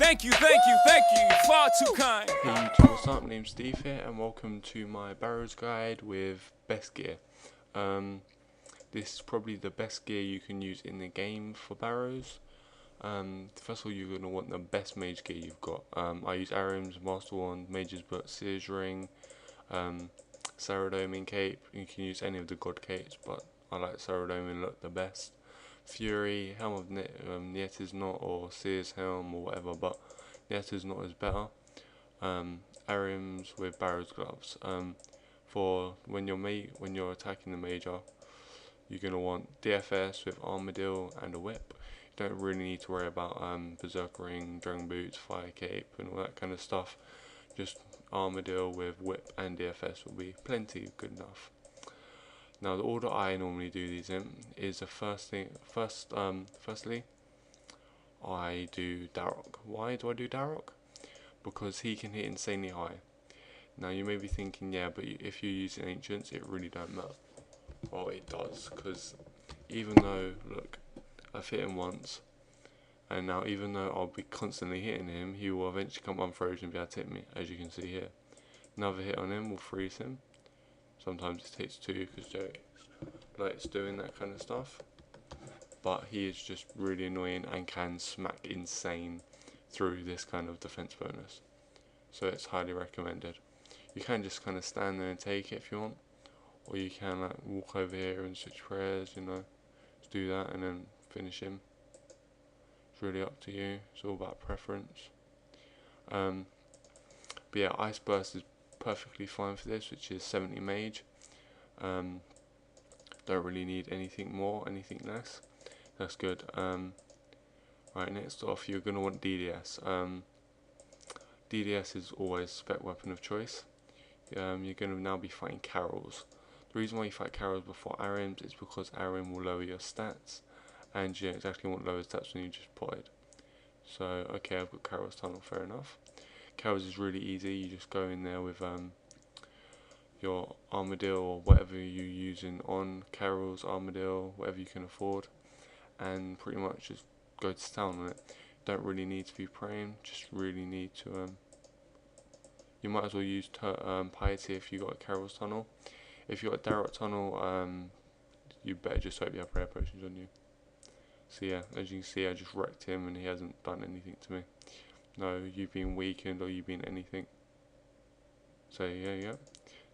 Thank you, thank you, thank you. Far too kind. Hey YouTube, what's up? My name's Steve here, and welcome to my barrows guide with best gear. This is probably the best gear you can use in the game for barrows. First of all, you're going to want the best mage gear you've got. I use Arim's Master Wand, Mage's Book, Seer's Ring, Saradomin Cape. You can use any of the God Capes, but I like Saradomin look the best. Fury, Helm of Nieta's Knot, or Seer's Helm, or whatever, but Nieta's Knot is better. Arims with barrows gloves. For when you're attacking the major, you're gonna want DFS with Armadillo and a whip. You don't really need to worry about Berserker Ring, Dragon Boots, Fire Cape, and all that kind of stuff. Just Armadillo with whip and DFS will be plenty good enough. Now the order I normally do these in is firstly I do Darok. Why do I do Darok? Because he can hit insanely high. Now you may be thinking, yeah, but if you're using ancients, it really don't matter. Well, it does, because even though, look, I've hit him once, and now even though I'll be constantly hitting him, he will eventually come unfrozen and be able to hit me, as you can see here. Another hit on him will freeze him. Sometimes it takes two, because Joe likes doing that kind of stuff. But he is just really annoying and can smack insane through this kind of defense bonus. So it's highly recommended. You can just kind of stand there and take it if you want, or you can like walk over here and switch prayers, you know, just do that and then finish him. It's really up to you. It's all about preference. But yeah, Ice Burst is perfectly fine for this, which is 70 mage. Don't really need anything more, anything less. That's good. Right, next off, you're going to want DDS. DDS is always spec weapon of choice. You're going to now be fighting Carols. The reason why you fight Carols before Arims is because Arim will lower your stats, and you don't exactly want lower stats when you just potted. So, okay, I've got Carol's Tunnel, fair enough. Carol's is really easy. You just go in there with your Armadillo or whatever you're using on Carol's Armadillo, whatever you can afford, and pretty much just go to town on it. Don't really need to be praying, just really need to you might as well use Piety if you got a Carol's Tunnel. If you got a Darok Tunnel, you better just hope you have prayer potions on you. So yeah, as you can see, I just wrecked him and he hasn't done anything to me. No, you've been weakened or you've been anything. So yeah,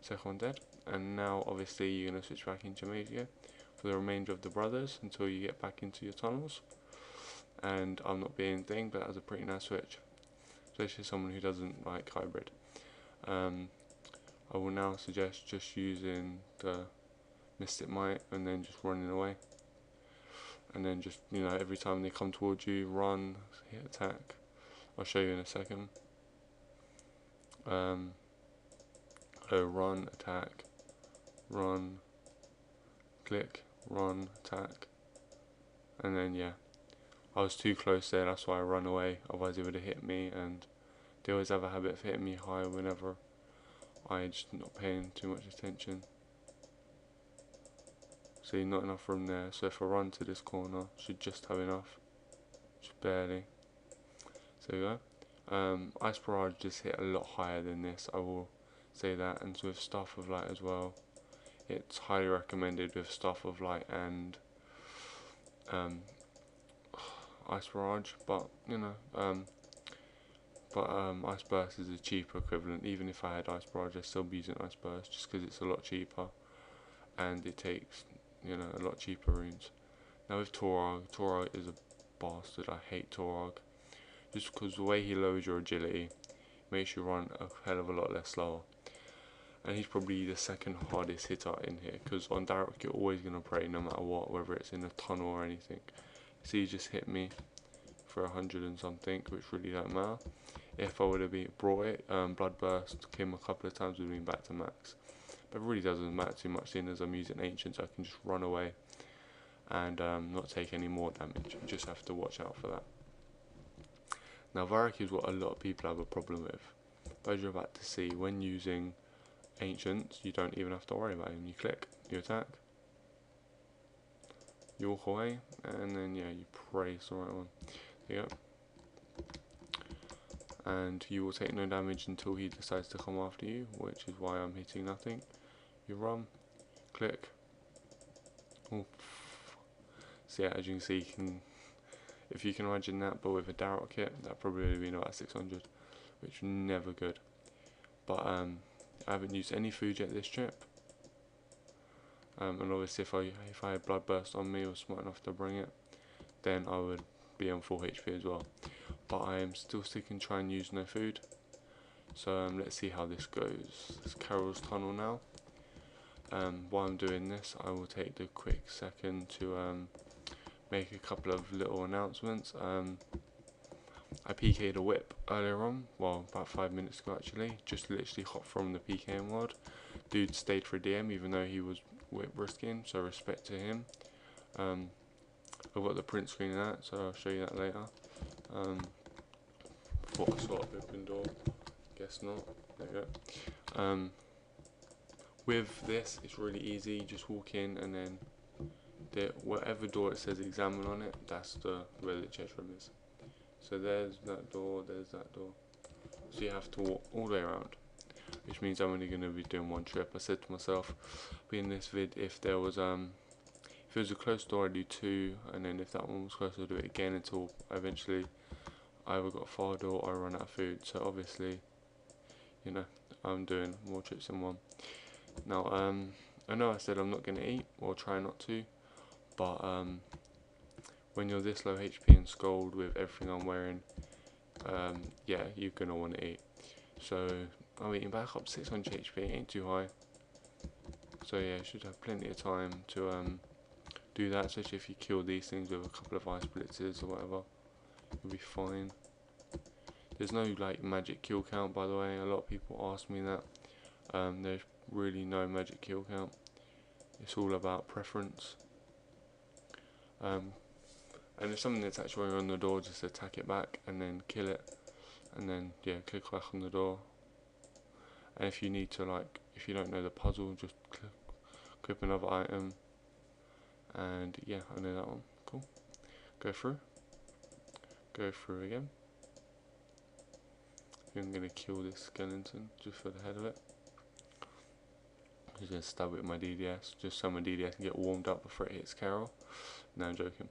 second one dead. And now obviously you're going to switch back into Magia for the remainder of the brothers until you get back into your tunnels. And I'm not being thing, but that's a pretty nice switch, especially someone who doesn't like hybrid. I will now suggest just using the Mystic Might and then just running away. And then just, you know, every time they come towards you, run, hit attack. I'll show you in a second. Run, attack, run, click, run, attack. And then yeah, I was too close there, that's why I ran away, otherwise it would have hit me, and they always have a habit of hitting me high whenever I just not paying too much attention. See, not enough room there, so if I run to this corner, should just have enough, just barely. So there we go. Ice Barrage just hit a lot higher than this, I will say that, and with Staff of Light as well. It's highly recommended with Staff of Light and Ice Barrage, but you know, Ice Burst is a cheaper equivalent. Even if I had Ice Barrage, I'd still be using Ice Burst just because it's a lot cheaper and it takes, you know, a lot cheaper runes. Now with Torog is a bastard. I hate Torog just because the way he lowers your agility makes you run a hell of a lot less slower. And he's probably the second hardest hitter in here because on Darok you're always going to pray no matter what, whether it's in a tunnel or anything. So he just hit me for 100 and something, which really don't matter. If I would have brought it, Bloodburst came a couple of times with me back to max. But it really doesn't matter too much, seeing as I'm using Ancients, I can just run away and not take any more damage. You just have to watch out for that. Now Varrock is what a lot of people have a problem with. But as you're about to see, when using Ancients, you don't even have to worry about him. You click, you attack, you walk away, and then yeah, you pray it's the right one. There you go. and you will take no damage until he decides to come after you, which is why I'm hitting nothing. You run, click. Oh. So yeah, as you can see, if you can imagine that, but with a Darrell kit, that probably would have been about 600, which is never good. But I haven't used any food yet this trip, and obviously if I had blood burst on me or smart enough to bring it, then I would be on full HP as well. But I am still sticking to try and use no food. So let's see how this goes. It's Carol's tunnel now. While I'm doing this, I will take the quick second to make a couple of little announcements. I PK'd a whip earlier on, well, about 5 minutes ago actually, just literally hot from the PKing world. Dude stayed for a DM even though he was whip risking, so respect to him. I've got the print screen of that, so I'll show you that later. Thought I saw an open door, guess not. There you go. With this, it's really easy. You just walk in and then whatever door it says examine on it, that's where the chest room is. So there's that door, there's that door. So you have to walk all the way around, which means I'm only going to be doing one trip. I said to myself, in this vid, if it was a close door, I'd do 2, and then if that one was close, I'd do it again until eventually I either got far door or I run out of food. So obviously, you know, I'm doing more trips than one. Now, I know I said I'm not going to eat, or try not to, but when you're this low HP and scold with everything I'm wearing, yeah, you're going to want to eat. So I'm eating back up 600 HP, ain't too high. So yeah, you should have plenty of time to do that, especially if you kill these things with a couple of ice blitzes or whatever, you'll be fine. There's no like magic kill count, by the way. A lot of people ask me that. There's really no magic kill count. It's all about preference. And if something that's actually on the door, just attack it back and then kill it, and then yeah, click back on the door. And if you need to, like, if you don't know the puzzle, just click another item, and yeah, I know that one. Cool. Go through again. I'm gonna kill this skeleton just for the head of it. I'm just gonna stab it with my DDS, just so my DDS can get warmed up before it hits Carol. No, I'm joking.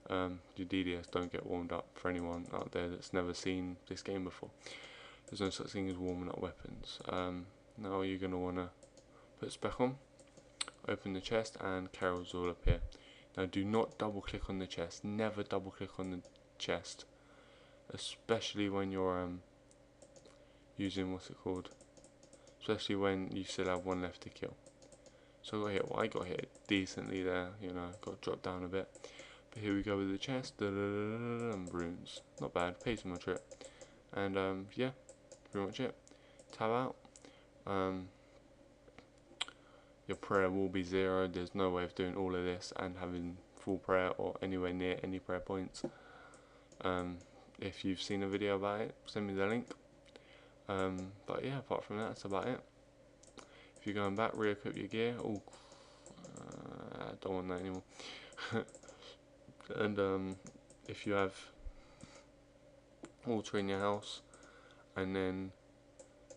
Your DDS don't get warmed up, for anyone out there that's never seen this game before. There's no such thing as warming up weapons. Now you're gonna wanna put spec on, open the chest, and Carol's all up here. Now do not double click on the chest. Never double click on the chest, especially when you're using, what's it called? Especially when you still have one left to kill. So I got hit decently there, you know, got dropped down a bit. But here we go with the chest, and runes. Not bad, pays for my trip. And yeah, pretty much it. Tab out. Your prayer will be 0. There's no way of doing all of this and having full prayer or anywhere near any prayer points. If you've seen a video about it, send me the link. But yeah, apart from that, that's about it. If you're going back, re-equip your gear. Oh, I don't want that anymore. And if you have water in your house and then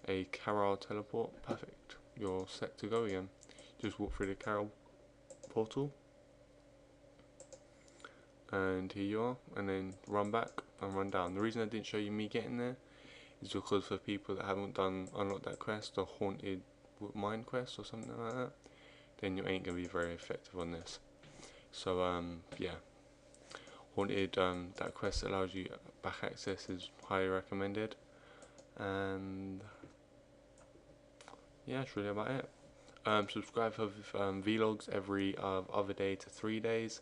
a Carol teleport, perfect. You're set to go again. Just walk through the Carol portal, and here you are, and then run back and run down. The reason I didn't show you me getting there is because for people that haven't unlocked that quest, the haunted mine quest or something like that, then you ain't gonna be very effective on this. So yeah, haunted, that quest that allows you back access is highly recommended. And yeah, that's really about it. Subscribe for vlogs every other day to 3 days.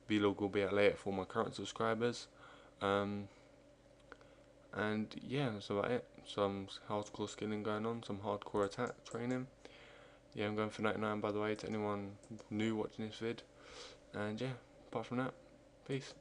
Vlog will be out later for my current subscribers. And yeah, that's about it. Some hardcore skilling going on, some hardcore attack training. Yeah, I'm going for 99, by the way, to anyone new watching this vid. And yeah, apart from that, peace.